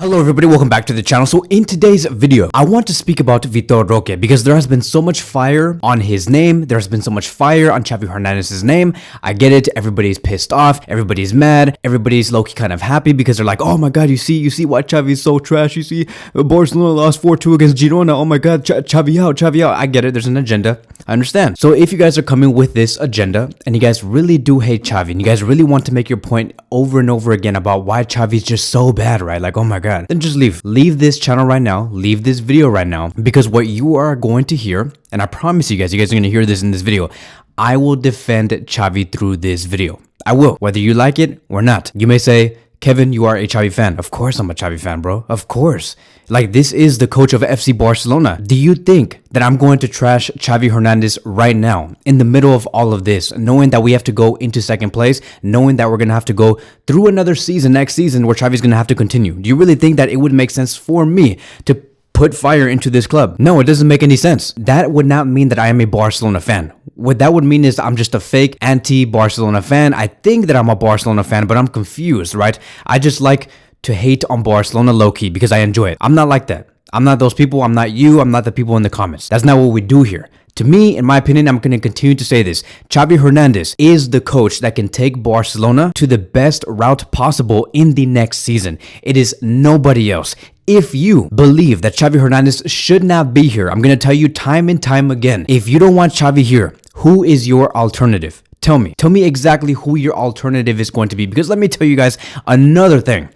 Hello everybody, welcome back to the channel. So in today's video, I want to speak about Vitor Roque because there has been so much fire on his name. There's been so much fire on Xavi Hernandez's name. I get it. Everybody's pissed off. Everybody's mad. Everybody's low-key kind of happy because they're like, oh my God, you see why Xavi is so trash. You see, Barcelona lost 4-2 against Girona. Oh my God, Xavi out. I get it. There's an agenda. I understand. So if you guys are coming with this agenda and you guys really do hate Xavi and you guys really want to make your point over and over again about why Xavi's just so bad, right? Like, oh my God. Then just leave this channel right now, leave this video right now, because what you are going to hear, and I promise you guys are going to hear this in this video, I will defend Xavi through this video. I will, whether you like it or not. You may say, Kevin, you are a Xavi fan. Of course I'm a Xavi fan, bro. Of course. Like, this is the coach of FC Barcelona. Do you think that I'm going to trash Xavi Hernandez right now in the middle of all of this, knowing that we have to go into second place, knowing that we're going to have to go through another season next season where Xavi's going to have to continue? Do you really think that it would make sense for me to put fire into this club? No, it doesn't make any sense. That would not mean that I am a Barcelona fan. What that would mean is I'm just a fake anti-Barcelona fan. I think that I'm a Barcelona fan, but I'm confused, right? I just like to hate on Barcelona low-key because I enjoy it. I'm not like that. I'm not those people. I'm not you. I'm not the people in the comments. That's not what we do here. To me, in my opinion, I'm going to continue to say this. Xavi Hernandez is the coach that can take Barcelona to the best route possible in the next season. It is nobody else. If you believe that Xavi Hernandez should not be here, I'm going to tell you time and time again, if you don't want Xavi here, who is your alternative? Tell me exactly who your alternative is going to be. Because let me tell you guys another thing.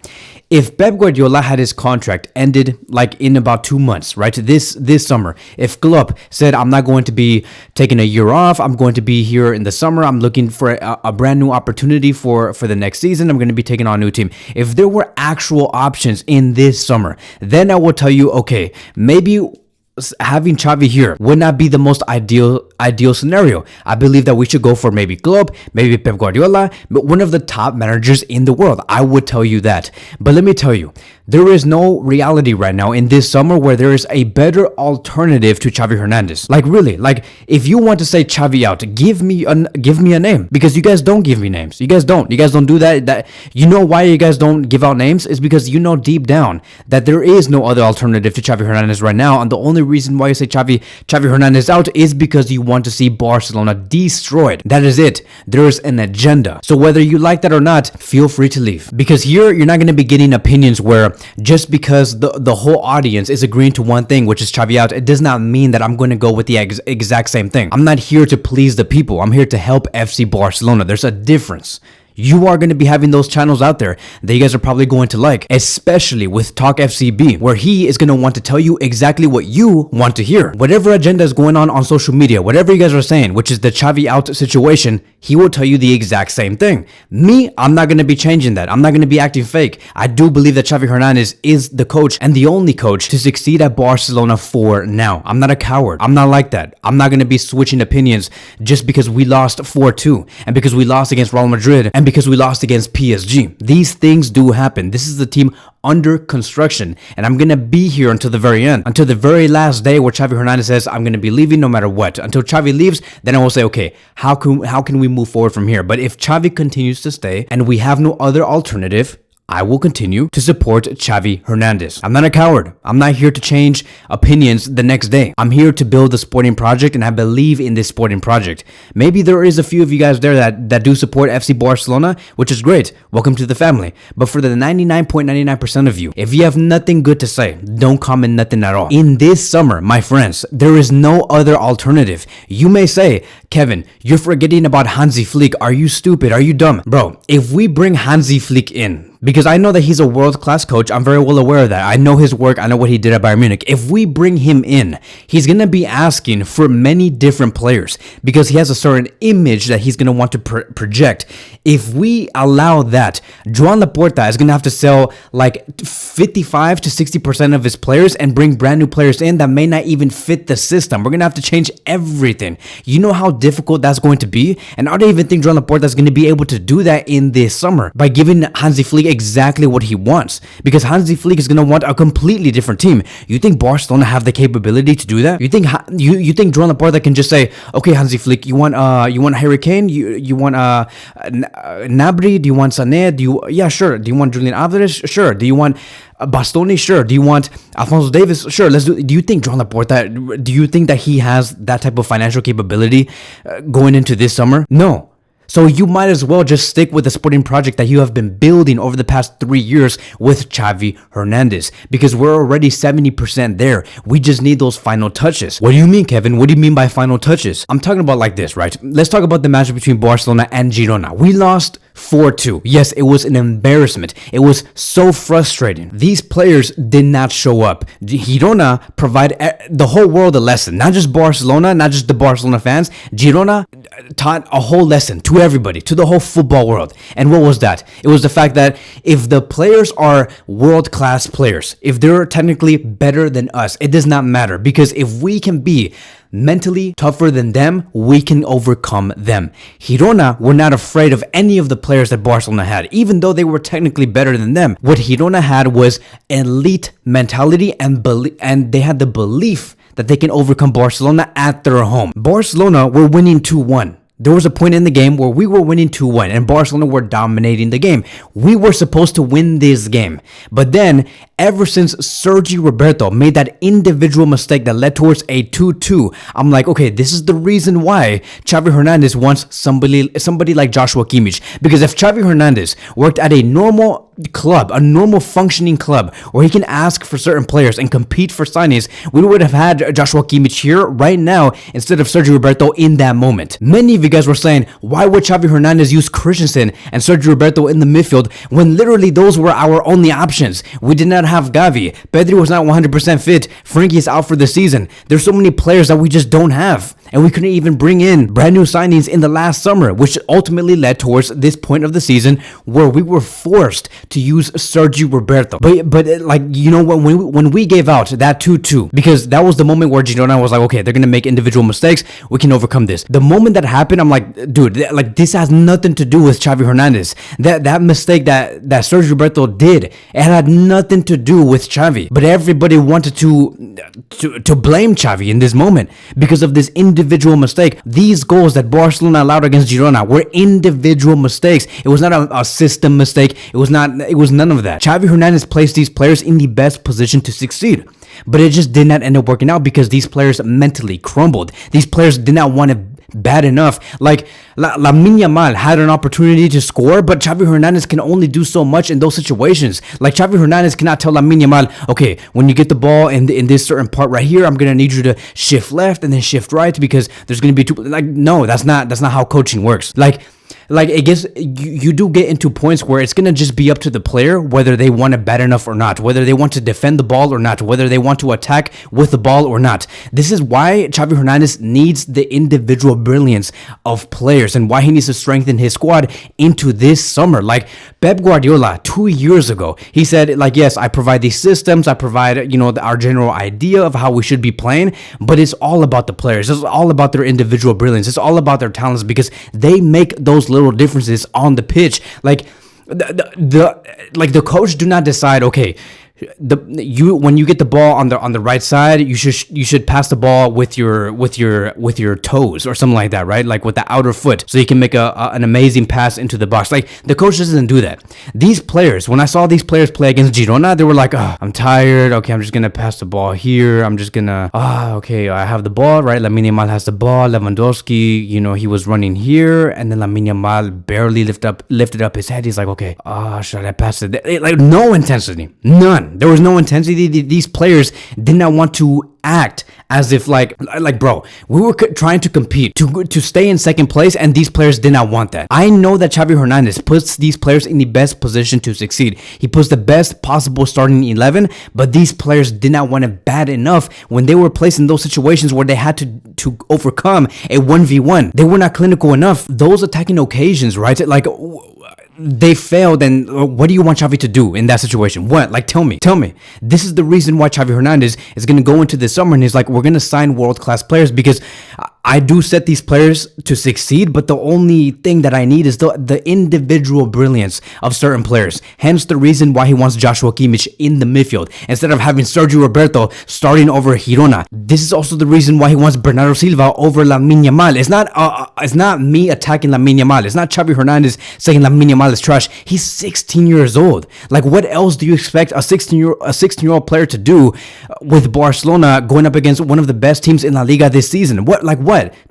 If Pep Guardiola had his contract ended like in about 2 months, right? This summer, if Klopp said, I'm not going to be taking a year off, I'm going to be here in the summer, I'm looking for a brand new opportunity for the next season, I'm going to be taking on a new team. If there were actual options in this summer, then I will tell you, okay, maybe having Xavi here would not be the most ideal scenario. I believe that we should go for maybe Klopp, maybe Pep Guardiola, but one of the top managers in the world. I would tell you that. But let me tell you, there is no reality right now in this summer where there is a better alternative to Xavi Hernandez. Like, really, like, if you want to say Xavi out, give me a name, because you guys don't give me names. You guys don't do that. You know why you guys don't give out names is because you know deep down that there is no other alternative to Xavi Hernandez right now, and the only reason why you say Xavi Hernandez out is because you want to see Barcelona destroyed. That is it. There is an agenda. So whether you like that or not, feel free to leave, because here you're not going to be getting opinions where just because the whole audience is agreeing to one thing, which is Xavi out, it does not mean that I'm going to go with the exact same thing. I'm not here to please the people. I'm here to help FC Barcelona. There's a difference. You are going to be having those channels out there that you guys are probably going to like, especially with Talk FCB, where he is going to want to tell you exactly what you want to hear. Whatever agenda is going on social media, whatever you guys are saying, which is the Xavi out situation, he will tell you the exact same thing. Me, I'm not going to be changing that. I'm not going to be acting fake. I do believe that Xavi Hernandez is the coach and the only coach to succeed at Barcelona for now. I'm not a coward. I'm not like that. I'm not going to be switching opinions just because we lost 4-2 and because we lost against Real Madrid and because we lost against PSG. These things do happen. This is the team under construction, and I'm gonna be here until the very end, until the very last day where Xavi Hernandez says I'm gonna be leaving no matter what. Until Xavi leaves, then I will say, okay, how can we move forward from here? But if Xavi continues to stay and we have no other alternative, I will continue to support Xavi Hernandez. I'm not a coward. I'm not here to change opinions the next day. I'm here to build a sporting project, and I believe in this sporting project. Maybe there is a few of you guys there that do support FC Barcelona, which is great. Welcome to the family. But for the 99.99% of you, if you have nothing good to say, don't comment nothing at all. In this summer, my friends, there is no other alternative. You may say, Kevin, you're forgetting about Hansi Flick. Are you stupid? Are you dumb? Bro, if we bring Hansi Flick in, because I know that he's a world-class coach. I'm very well aware of that. I know his work. I know what he did at Bayern Munich. If we bring him in, he's going to be asking for many different players because he has a certain image that he's going to want to project. If we allow that, Joan Laporta is going to have to sell like 55 to 60% of his players and bring brand new players in that may not even fit the system. We're going to have to change everything. You know how difficult that's going to be? And I don't even think Joan Laporta is going to be able to do that in this summer by giving Hansi Flick exactly what he wants, because Hansi Flick is going to want a completely different team. You think Barcelona have the capability to do that? You think you think Joan Laporta can just say, okay, Hansi Flick, you want Harry Kane, you want Nabri, do you want Sané, yeah, sure, do you want Julian Alvarez, sure, do you want Bastoni, sure. Do you want Alphonso Davies? Sure. Let's do. Do you think Joan Laporta? Do you think that he has that type of financial capability going into this summer? No. So you might as well just stick with the sporting project that you have been building over the past 3 years with Xavi Hernandez, because we're already 70% there. We just need those final touches. What do you mean, Kevin? What do you mean by final touches? I'm talking about like this, right? Let's talk about the match between Barcelona and Girona. We lost 4-2. Yes, it was an embarrassment. It was so frustrating. These players did not show up. Girona provide the whole world a lesson. Not just Barcelona, not just the Barcelona fans. Girona taught a whole lesson to everybody, to the whole football world. And what was that? It was the fact that if the players are world-class players, if they're technically better than us, it does not matter, because if we can be mentally tougher than them, we can overcome them. Girona were not afraid of any of the players that Barcelona had, even though they were technically better than them. What Girona had was elite mentality, and they had the belief that they can overcome Barcelona at their home. Barcelona were winning 2-1. There was a point in the game where we were winning 2-1 and Barcelona were dominating the game. We were supposed to win this game. But then, ever since Sergi Roberto made that individual mistake that led towards a 2-2, I'm like, okay, this is the reason why Xavi Hernandez wants somebody like Joshua Kimmich. Because if Xavi Hernandez worked at a normal club, a normal functioning club, where he can ask for certain players and compete for signings, we would have had Joshua Kimmich here right now instead of Sergi Roberto in that moment. Many of you guys were saying, why would Xavi Hernandez use Christensen and Sergi Roberto in the midfield when literally those were our only options? We did not have Gavi. Pedri was not 100% fit. Frankie is out for the season. There's so many players that we just don't have. And we couldn't even bring in brand new signings in the last summer, which ultimately led towards this point of the season where we were forced to use Sergi Roberto. But like, you know, when we gave out that 2-2, because that was the moment where Girona was like, okay, they're going to make individual mistakes. We can overcome this. The moment that happened, I'm like, dude, like this has nothing to do with Xavi Hernandez. That mistake that Sergi Roberto did, it had nothing to do with Xavi. But everybody wanted to blame Xavi in this moment because of this individual mistake. These goals that Barcelona allowed against Girona were individual mistakes. It was not a system mistake. It was none of that. Xavi Hernandez placed these players in the best position to succeed. But it just did not end up working out because these players mentally crumbled. These players did not want it bad enough. Like Lamine Yamal had an opportunity to score, but Xavi Hernandez can only do so much in those situations. Like Xavi Hernandez cannot tell Lamine Yamal, okay, when you get the ball in this certain part right here, I'm gonna need you to shift left and then shift right because there's gonna be two. Like, no, that's not how coaching works. Like it gets, you do get into points where it's going to just be up to the player whether they want it bad enough or not, whether they want to defend the ball or not, whether they want to attack with the ball or not. This is why Xavi Hernandez needs the individual brilliance of players and why he needs to strengthen his squad into this summer. Like Pep Guardiola 2 years ago, he said, like, yes, I provide these systems, I provide, you know, our general idea of how we should be playing, but it's all about the players. It's all about their individual brilliance. It's all about their talents because they make those little differences on the pitch. Like the coach do not decide, okay, when you get the ball on the right side, you should pass the ball with your toes or something like that, right? Like with the outer foot, so you can make an amazing pass into the box. Like the coach doesn't do that. These players, when I saw these players play against Girona, they were like, oh, I'm tired. Okay, I'm just gonna pass the ball here. I'm just gonna okay, I have the ball, right? Lamine Yamal has the ball. Lewandowski, you know, he was running here, and then Lamine Yamal barely lifted up his head. He's like, okay, should I pass it? Like no intensity, none. There was no intensity. These players did not want to act as if like bro, we were trying to compete to stay in second place, and these players did not want that. I know that Xavi Hernandez puts these players in the best position to succeed. He puts the best possible starting 11, but these players did not want it bad enough when they were placed in those situations where they had to overcome a 1v1. They were not clinical enough. Those attacking occasions, right? Like they failed, and what do you want Xavi to do in that situation? What? Like, tell me. This is the reason why Xavi Hernandez is going to go into this summer and he's like, we're going to sign world-class players because I do set these players to succeed, but the only thing that I need is the individual brilliance of certain players. Hence the reason why he wants Joshua Kimmich in the midfield instead of having Sergio Roberto starting over Girona. This is also the reason why he wants Bernardo Silva over Lamine Yamal. It's not me attacking Lamine Yamal. It's not Xavi Hernandez saying Lamine Yamal is trash. He's 16 years old. Like, what else do you expect a 16-year-old player to do with Barcelona going up against one of the best teams in La Liga this season? What?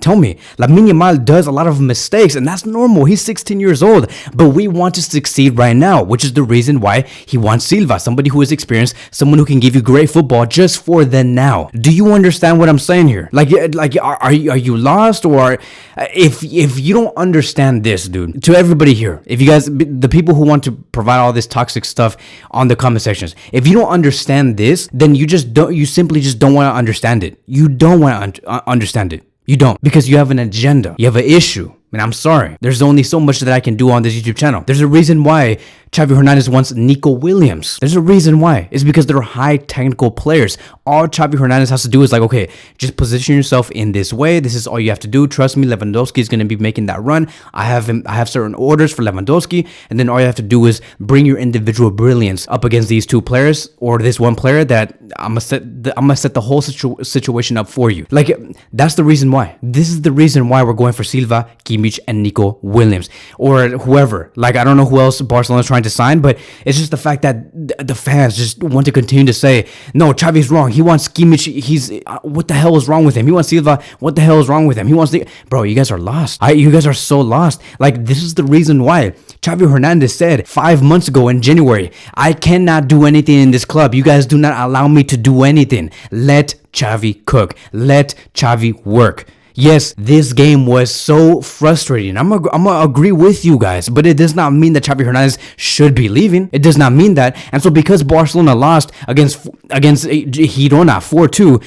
Tell me. Lamine Yamal does a lot of mistakes, and that's normal. He's 16 years old, but we want to succeed right now, which is the reason why he wants Silva, somebody who is experienced, someone who can give you great football just for the now. Do you understand what I'm saying here? Are you lost? Or if you don't understand this, dude, to everybody here, if you guys, the people who want to provide all this toxic stuff on the comment sections, if you don't understand this, then you simply just don't want to understand it. You don't want to understand it. You don't, because you have an agenda. You have an issue. And I'm sorry. There's only so much that I can do on this YouTube channel. There's a reason why Xavi Hernandez wants Nico Williams. There's a reason why. It's because they're high technical players. All Xavi Hernandez has to do is like, okay, just position yourself in this way. This is all you have to do. Trust me, Lewandowski is going to be making that run. I have certain orders for Lewandowski, and then all you have to do is bring your individual brilliance up against these two players or this one player that I'm gonna set the whole situation up for you. Like, that's the reason why. This is the reason why we're going for Silva, Kimmich, and Nico Williams, or whoever. Like, I don't know who else Barcelona's trying to sign, but it's just the fact that the fans just want to continue to say, no, Xavi's wrong. He wants Kimmich. What the hell is wrong with him? He wants Silva. What the hell is wrong with him? He wants bro, you guys are lost. You guys are so lost. Like, this is the reason why Xavi Hernandez said 5 months ago in January, I cannot do anything in this club. You guys do not allow me to do anything. Let Xavi cook. Let Xavi work. Yes, this game was so frustrating. I'm gonna agree with you guys, but it does not mean that Xavi Hernandez should be leaving. It does not mean that. And so because Barcelona lost against Girona 4-2,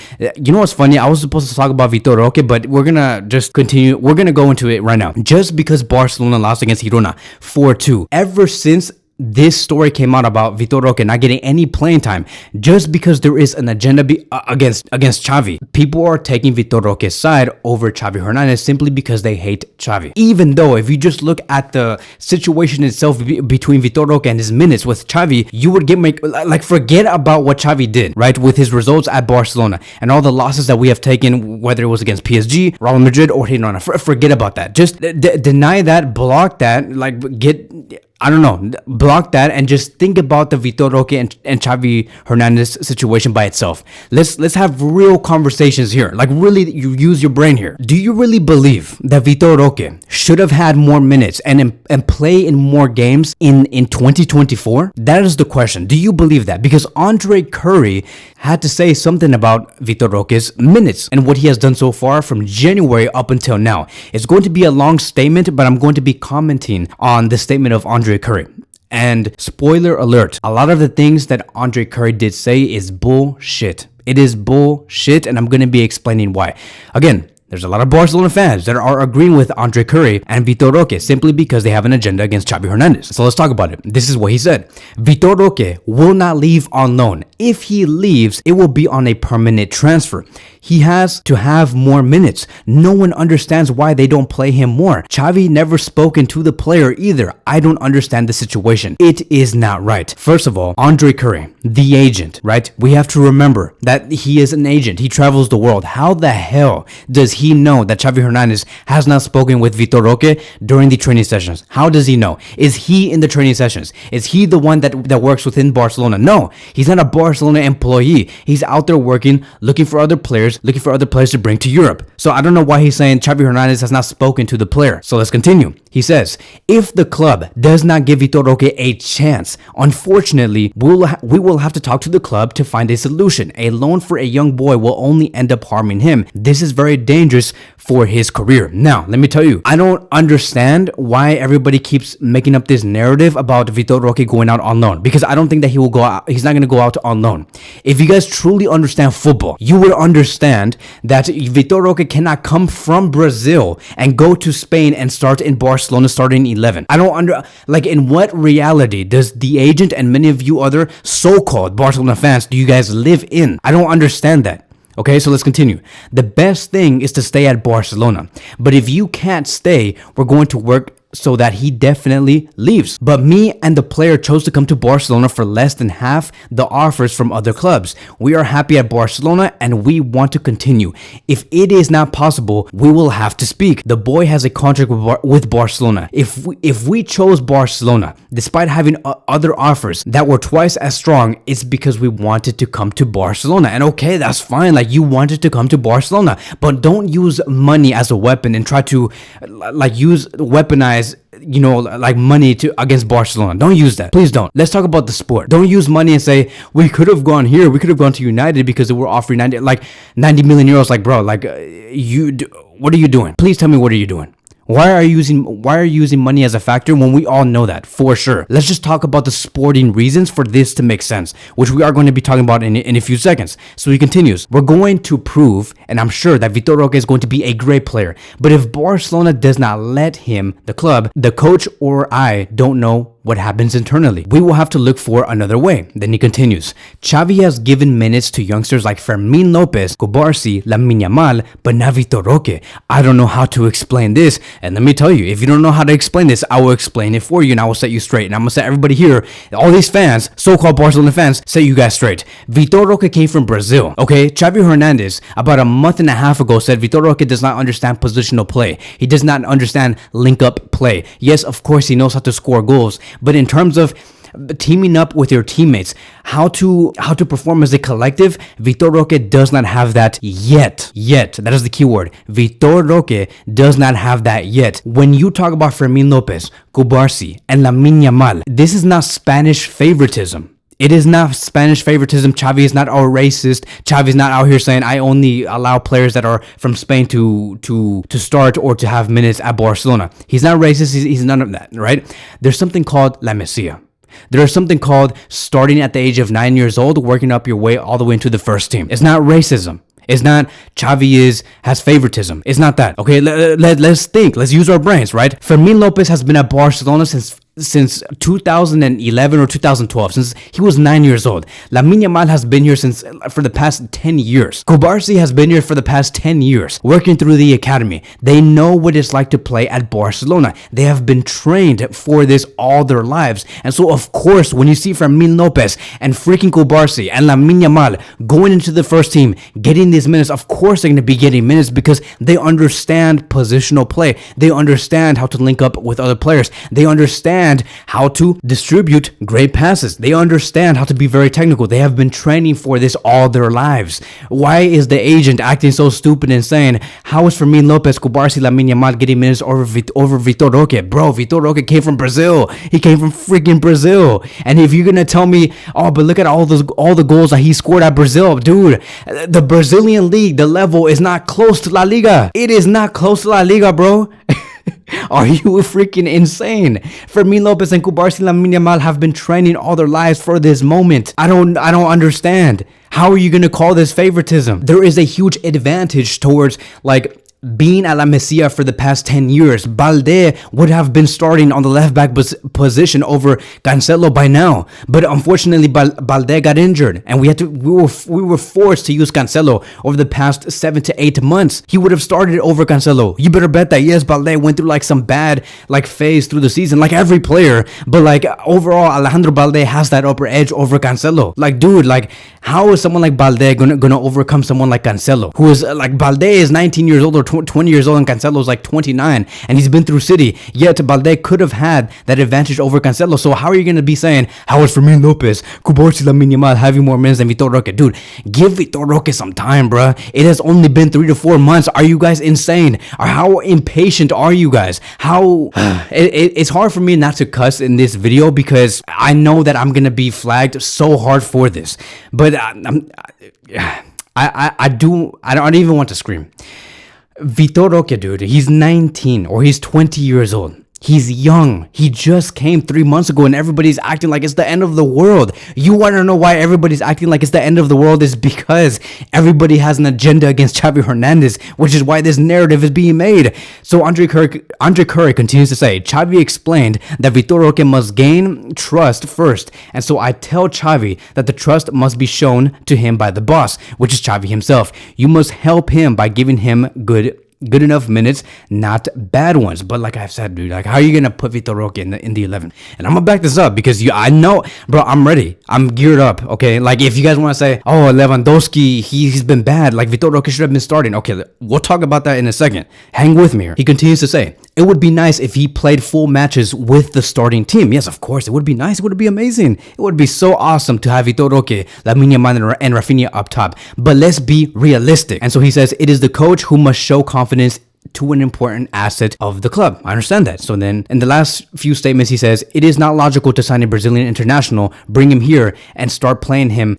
you know what's funny? I was supposed to talk about Vitor Roque, but we're gonna just continue. We're gonna go into it right now. Just because Barcelona lost against Girona 4-2, ever since this story came out about Vitor Roque not getting any playing time, just because there is an agenda against Xavi. People are taking Vitor Roque's side over Xavi Hernandez simply because they hate Xavi. Even though if you just look at the situation itself between Vitor Roque and his minutes with Xavi, you would forget about what Xavi did, right? With his results at Barcelona and all the losses that we have taken, whether it was against PSG, Real Madrid, or Girona. Forget about that. Just deny that, block that, block that, and just think about the Vitor Roque and Xavi Hernandez situation by itself. Let's have real conversations here. Like, really, you use your brain here. Do you really believe that Vitor Roque should have had more minutes and play in more games in 2024? That is the question. Do you believe that? Because Andre Cury had to say something about Vitor Roque's minutes and what he has done so far from January up until now. It's going to be a long statement, but I'm going to be commenting on the statement of Andre Cury. And spoiler alert, a lot of the things that Andre Cury did say is bullshit. It is bullshit, and I'm going to be explaining why. Again, there's a lot of Barcelona fans that are agreeing with Andre Cury and Vitor Roque simply because they have an agenda against Xavi Hernandez. So let's talk about it. This is what he said. Vitor Roque will not leave on loan. If he leaves, it will be on a permanent transfer. He has to have more minutes. No one understands why they don't play him more. Xavi never spoken to the player either. I don't understand the situation. It is not right. First of all, Andre Cury, the agent, right? We have to remember that he is an agent. He travels the world. How the hell does he know that Xavi Hernandez has not spoken with Vitor Roque during the training sessions? How does he know? Is he in the training sessions? Is he the one that works within Barcelona? No, he's not a Barcelona employee. He's out there working, looking for other players to bring to Europe. So I don't know why he's saying Xavi Hernandez has not spoken to the player. So let's continue. He says, if the club does not give Vitor Roque a chance, unfortunately, we will have to talk to the club to find a solution. A loan for a young boy will only end up harming him. This is very dangerous for his career. Now, let me tell you, I don't understand why everybody keeps making up this narrative about Vitor Roque going out on loan, because I don't think that he will go out. He's not going to go out on loan. If you guys truly understand football, you will understand that Vitor Roque cannot come from Brazil and go to Spain and start in Barcelona starting 11. I don't in what reality does the agent and many of you other so-called Barcelona fans do you guys live in? I don't understand that. Okay, so let's continue. The best thing is to stay at Barcelona. But if you can't stay, we're going to work so that he definitely leaves. But me and the player chose to come to Barcelona for less than half the offers from other clubs. We are happy at Barcelona and we want to continue. If it is not possible, we will have to speak. The boy has a contract with Barcelona. If we chose Barcelona, despite having other offers that were twice as strong, it's because we wanted to come to Barcelona. And okay, that's fine. Like, you wanted to come to Barcelona, but don't use money as a weapon and try to weaponize like money to against Barcelona. Don't use that. Please don't. Let's talk about the sport. Don't use money and say we could have gone here, we could have gone to United because they were offering 90 million euros. Like, bro, like what are you doing? Please tell me, what are you doing? Why are you using money as a factor when we all know that for sure? Let's just talk about the sporting reasons for this to make sense, which we are going to be talking about in a few seconds. So he continues, we're going to prove, and I'm sure that Vitor Roque is going to be a great player, but if Barcelona does not let him, the club, the coach, or I don't know what happens internally. We will have to look for another way. Then he continues, Xavi has given minutes to youngsters like Fermin Lopez, Cubarsí, Lamine Yamal, but not Vitor Roque. I don't know how to explain this. And let me tell you, if you don't know how to explain this, I will explain it for you and I will set you straight. And I'm going to set everybody here, all these fans, so-called Barcelona fans, set you guys straight. Vitor Roque came from Brazil, okay? Xavi Hernandez, about a month and a half ago, said Vitor Roque does not understand positional play. He does not understand link-up play. Yes, of course, he knows how to score goals, but in terms of teaming up with your teammates, how to perform as a collective, Vitor Roque does not have that yet. That is the key word. Vitor Roque does not have that yet. When you talk about Fermin Lopez, Cubarsí, and Lamine Yamal, this is not Spanish favoritism. It is not Spanish favoritism. Xavi is not our racist. Xavi is not out here saying I only allow players that are from Spain to start or to have minutes at Barcelona. He's not racist. He's none of that, right? There's something called La Masia. There is something called starting at the age of 9 years old, working up your way all the way into the first team. It's not racism. It's not Xavi has favoritism. It's not that. Okay, let's think. Let's use our brains, right? Fermin Lopez has been at Barcelona since 2011 or 2012, since he was 9 years old. Lamine Yamal has been here for the past 10 years. Cubarsí has been here for the past 10 years, working through the academy. They know what it's like to play at Barcelona. They have been trained for this all their lives. And so, of course, when you see Fermin Lopez and freaking Cubarsí and Lamine Yamal going into the first team, getting these minutes, of course they're going to be getting minutes because they understand positional play. They understand how to link up with other players. They understand how to distribute great passes. They understand how to be very technical. They have been training for this all their lives. Why is the agent acting so stupid and saying, how is Fermin Lopez, Cubarsí, Lamine Yamal getting minutes over Vitor Roque? Bro, Vitor Roque came from Brazil. He came from freaking Brazil. And if you're going to tell me, oh, but look at all the goals that he scored at Brazil, dude, the Brazilian league, the level is not close to La Liga. It is not close to La Liga, bro. Are you freaking insane? Fermin Lopez and Cubarsí, Lamine Yamal have been training all their lives for this moment. I don't understand. How are you going to call this favoritism? There is a huge advantage towards being at La Masia for the past 10 years. Balde would have been starting on the left back position over Cancelo by now, but unfortunately Balde got injured and we were forced to use Cancelo over the past 7 to 8 months. He would have started over Cancelo. You better bet that. Yes, Balde went through some bad phase through the season, like every player, but overall Alejandro Balde has that upper edge over Cancelo. Dude, how is someone like Balde gonna overcome someone like Cancelo, who is Balde is 19 years old or 20 years old and Cancelo is 29 and he's been through City, yet Balde could have had that advantage over Cancelo. So how are you going to be saying, how is Fermin Lopez, Cubarsí, Lamine Yamal having more minutes than Vitor Roque? Dude, give Vitor Roque some time, bruh. It has only been 3 to 4 months. Are you guys insane? Or how impatient are you guys? It's hard for me not to cuss in this video because I know that I'm going to be flagged so hard for this, but I don't even want to scream. Vitor Roque, dude, he's 19 or he's 20 years old. He's young. He just came 3 months ago and everybody's acting like it's the end of the world. You want to know why everybody's acting like it's the end of the world? Is because everybody has an agenda against Xavi Hernandez, which is why this narrative is being made. So Andre Cury continues to say, Xavi explained that Vitor Roque must gain trust first. And so I tell Xavi that the trust must be shown to him by the boss, which is Xavi himself. You must help him by giving him good enough minutes, not bad ones. But like I've said, dude, like how are you gonna put Vitor Roque in the 11? And I'm gonna back this up because I know, bro, I'm ready. I'm geared up. Okay, like if you guys want to say, oh, Lewandowski, he's been bad, like Vitor Roque should have been starting. Okay, we'll talk about that in a second. Hang with me here. He continues to say, it would be nice if he played full matches with the starting team. Yes, of course, it would be nice. It would be amazing. It would be so awesome to have Vitor Roque, Lamine Yamal, and Rafinha up top. But let's be realistic. And so he says, it is the coach who must show confidence to an important asset of the club. I understand that. So then in the last few statements, he says, it is not logical to sign a Brazilian international, bring him here and start playing him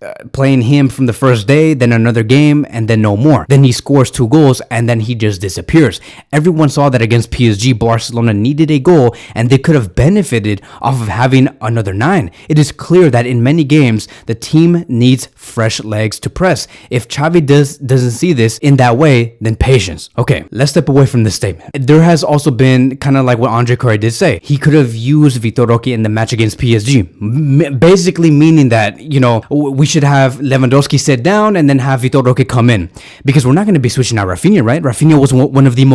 from the first day, then another game, and then no more. Then he scores 2 goals and then he just disappears. Everyone saw that against PSG, Barcelona needed a goal and they could have benefited off of having another 9. It is clear that in many games, the team needs fresh legs to press. If Xavi doesn't see this in that way, then patience. Okay, let's step away from this statement. There has also been kind of like what Andre Cury did say. He could have used Vitor Roque in the match against PSG, basically meaning that, you know, we should have Lewandowski sit down and then have Vitor Roque come in, because we're not going to be switching out Rafinha, right? Rafinha was one of the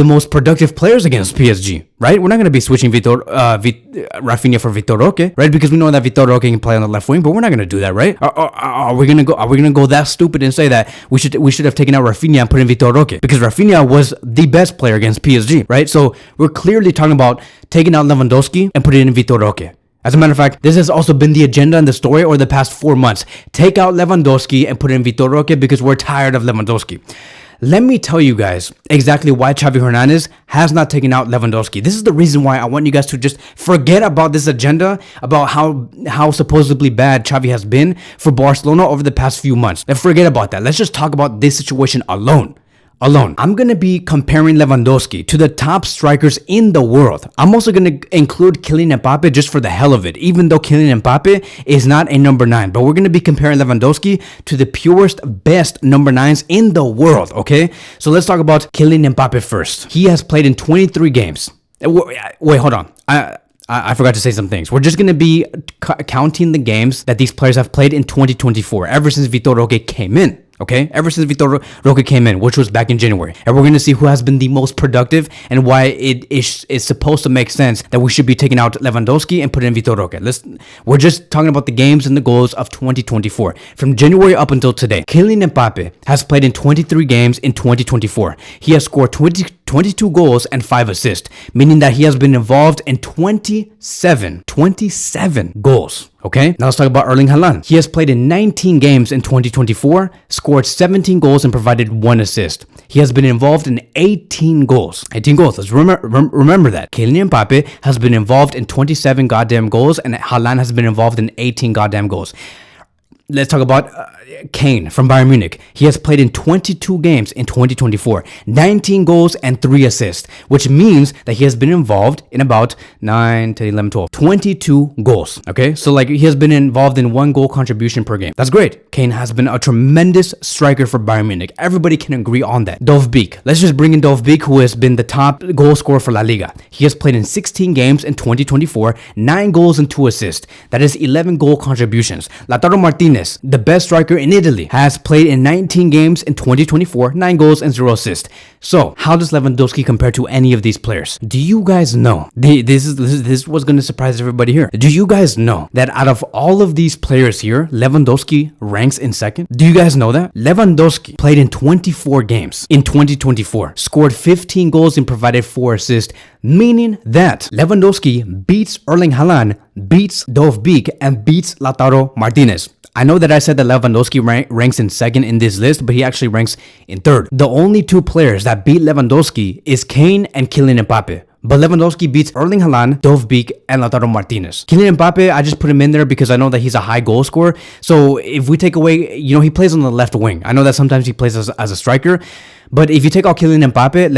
most productive players against PSG, right? We're not going to be switching Rafinha for Vitor Roque, right? Because we know that Vitor Roque can play on the left wing, but we're not going to do that, right? Are we going to go that stupid and say that we should have taken out Rafinha and put in Vitor Roque, because Rafinha was the best player against PSG, right? So we're clearly talking about taking out Lewandowski and putting in Vitor Roque. As a matter of fact, this has also been the agenda in the story over the past 4 months. Take out Lewandowski and put in Vitor Roque because we're tired of Lewandowski. Let me tell you guys exactly why Xavi Hernandez has not taken out Lewandowski. This is the reason why I want you guys to just forget about this agenda about how supposedly bad Xavi has been for Barcelona over the past few months. And forget about that. Let's just talk about this situation alone. I'm going to be comparing Lewandowski to the top strikers in the world. I'm also going to include Kylian Mbappe just for the hell of it, even though Kylian Mbappe is not a number 9. But we're going to be comparing Lewandowski to the purest, best number 9s in the world, okay? So let's talk about Kylian Mbappe first. He has played in 23 games. Wait, hold on. I forgot to say some things. We're just going to be counting the games that these players have played in 2024, ever since Vitor Roque came in. Okay, ever since Vitor Roque came in, which was back in January. And we're going to see who has been the most productive and why it is supposed to make sense that we should be taking out Lewandowski and putting in Vitor Roque. We're just talking about the games and the goals of 2024. From January up until today, Kylian Mbappe has played in 23 games in 2024. He has scored 22 goals and 5 assists, meaning that he has been involved in 27 goals. Okay, now let's talk about Erling Haaland. He has played in 19 games in 2024, scored 17 goals and provided 1 assist. He has been involved in 18 goals. 18 goals. Let's remember that. Kylian Mbappe has been involved in 27 goddamn goals and Haaland has been involved in 18 goddamn goals. Let's talk about Kane from Bayern Munich. He has played in 22 games in 2024, 19 goals and 3 assists, which means that he has been involved in about 9, 10, 11, 12, 22 goals. Okay, so like he has been involved in 1 goal contribution per game. That's great. Kane has been a tremendous striker for Bayern Munich. Everybody can agree on that. Dovbyk. Let's just bring in Dovbyk, who has been the top goal scorer for La Liga. He has played in 16 games in 2024, 9 goals and 2 assists. That is 11 goal contributions. Lautaro Martinez, the best striker in Italy, has played in 19 games in 2024, 9 goals and 0 assists. So, how does Lewandowski compare to any of these players? Do you guys know? This is what's going to surprise everybody here. Do you guys know that out of all of these players here, Lewandowski ranks in second? Do you guys know that? Lewandowski played in 24 games in 2024, scored 15 goals and provided 4 assists, meaning that Lewandowski beats Erling Haaland, beats Dovbyk, and beats Lautaro Martinez. I know that I said that Lewandowski ranks in second in this list, but he actually ranks in third. The only 2 players that beat Lewandowski is Kane and Kylian Mbappe. But Lewandowski beats Erling Haaland, Dovbyk, and Lautaro Martinez. Kylian Mbappe, I just put him in there because I know that he's a high goal scorer. So if we take away, he plays on the left wing. I know that sometimes he plays as a striker. But if you take out Kylian Mbappe,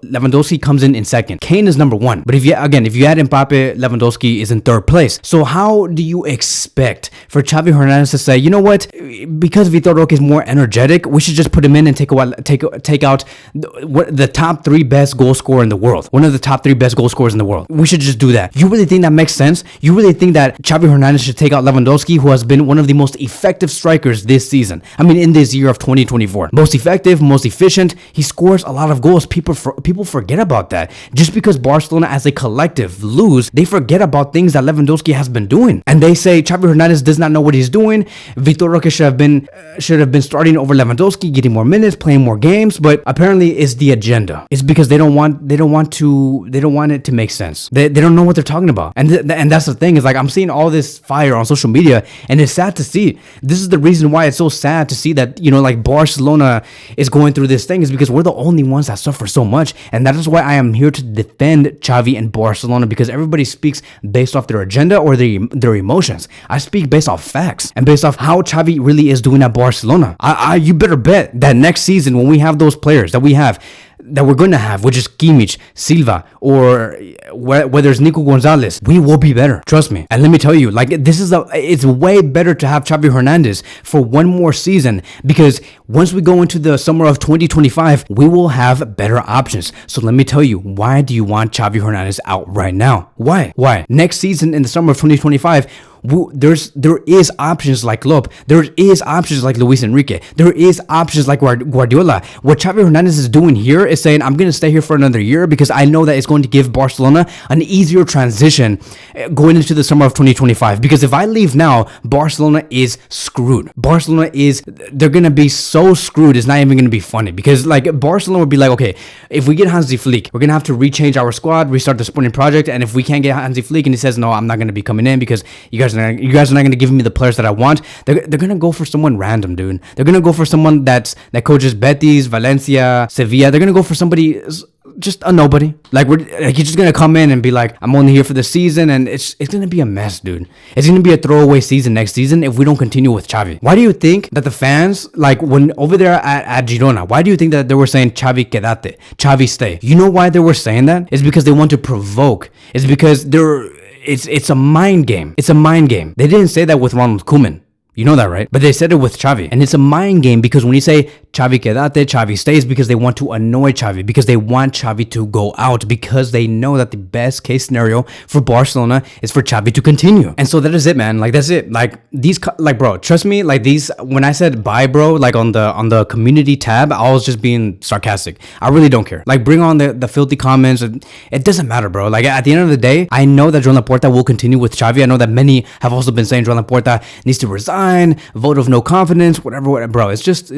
Lewandowski comes in second. Kane is number 1. But if you add Mbappe, Lewandowski is in 3rd place. So how do you expect for Xavi Hernandez to say, you know what, because Vitor Roque is more energetic, we should just put him in and take out the top 3 best goal scorer in the world. One of the top 3 best goal scorers in the world. We should just do that. You really think that makes sense? You really think that Xavi Hernandez should take out Lewandowski, who has been one of the most effective strikers this season? I mean, in this year of 2024. Most effective, most efficient. He scores a lot of goals. People forget about that. Just because Barcelona as a collective lose, they forget about things that Lewandowski has been doing. And they say Xavi Hernandez does not know what he's doing. Vitor Roque should have been starting over Lewandowski, getting more minutes, playing more games, but apparently it's the agenda. It's because they don't want it to make sense. They don't know what they're talking about. And that's the thing, is like, I'm seeing all this fire on social media, and it's sad to see. This is the reason why it's so sad to see that, you know, like, Barcelona is going through this thing, is because we're the only ones that suffer so much. And that is why I am here to defend Xavi and Barcelona, because everybody speaks based off their agenda or their emotions. I speak based off facts and based off how Xavi really is doing at Barcelona. You better bet that next season, when we have those players that we're going to have, which is Kimmich, Silva, or whether it's Nico Gonzalez, we will be better. Trust me. And let me tell you, like, it's way better to have Xavi Hernandez for one more season, because once we go into the summer of 2025, we will have better options. So let me tell you, why do you want Xavi Hernandez out right now? Why? Next season, in the summer of 2025, there is options like Klopp. There is options like Luis Enrique. There is options like Guardiola. What Xavi Hernandez is doing here is saying, I'm going to stay here for another year because I know that it's going to give Barcelona an easier transition going into the summer of 2025. Because if I leave now, Barcelona is screwed. They're going to be so screwed, it's not even going to be funny. Because, like, Barcelona would be like, okay, if we get Hansi Flick, we're going to have to rechange our squad, restart the sporting project. And if we can't get Hansi Flick and he says, no, I'm not going to be coming in because you guys are not going to give me the players that I want, they're going to go for someone random, dude. They're going to go for someone that coaches Betis, Valencia, Sevilla. They're going to go for somebody, just a nobody. Like, you're just going to come in and be like, I'm only here for the season, and it's going to be a mess, dude. It's going to be a throwaway season next season if we don't continue with Xavi. Why do you think that the fans, like, when over there at Girona, why do you think that they were saying Xavi quédate, Xavi stay? You know why they were saying that? It's because they want to provoke. It's because it's a mind game. It's a mind game. They didn't say that with Ronald Koeman. You know that, right? But they said it with Xavi. And it's a mind game, because when you say Xavi quédate, Xavi stays, because they want to annoy Xavi, because they want Xavi to go out, because they know that the best case scenario for Barcelona is for Xavi to continue. And so that is it, man. Like, that's it. Like, bro, trust me, like, when I said bye, bro, like, on the community tab, I was just being sarcastic. I really don't care. Like, bring on the filthy comments. It doesn't matter, bro. Like, at the end of the day, I know that Joan Laporta will continue with Xavi. I know that many have also been saying Joan Laporta needs to resign, vote of no confidence, whatever, bro. It's just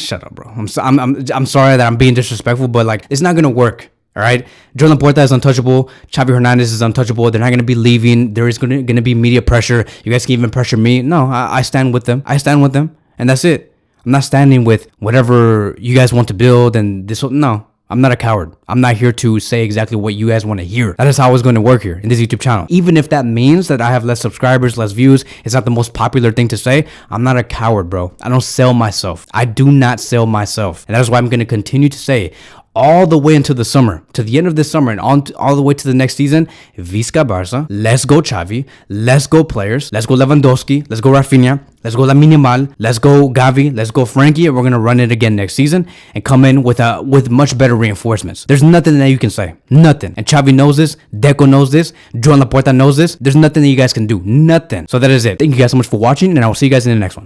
shut up, bro. I'm sorry that I'm being disrespectful, but, like, it's not gonna work. All right, Joan Laporta is untouchable. Xavi Hernandez is untouchable. They're not going to be leaving. There is going to be media pressure. You guys can even pressure me. No, I stand with them. And that's it. I'm not standing with whatever you guys want to build and this. No. I'm not a coward. I'm not here to say exactly what you guys want to hear. That is how it's going to work here in this YouTube channel. Even if that means that I have less subscribers, less views, it's not the most popular thing to say. I'm not a coward, bro. I don't sell myself. I do not sell myself. And that is why I'm going to continue to say all the way into the summer, to the end of this summer and all the way to the next season, Visca Barça, let's go Xavi, let's go players, let's go Lewandowski, let's go Rafinha, let's go Lamine Yamal, let's go Gavi, let's go Frankie, and we're going to run it again next season and come in with much better reinforcements. There's nothing that you can say. Nothing. And Xavi knows this, Deco knows this, Joan Laporta knows this. There's nothing that you guys can do. Nothing. So that is it. Thank you guys so much for watching, and I will see you guys in the next one.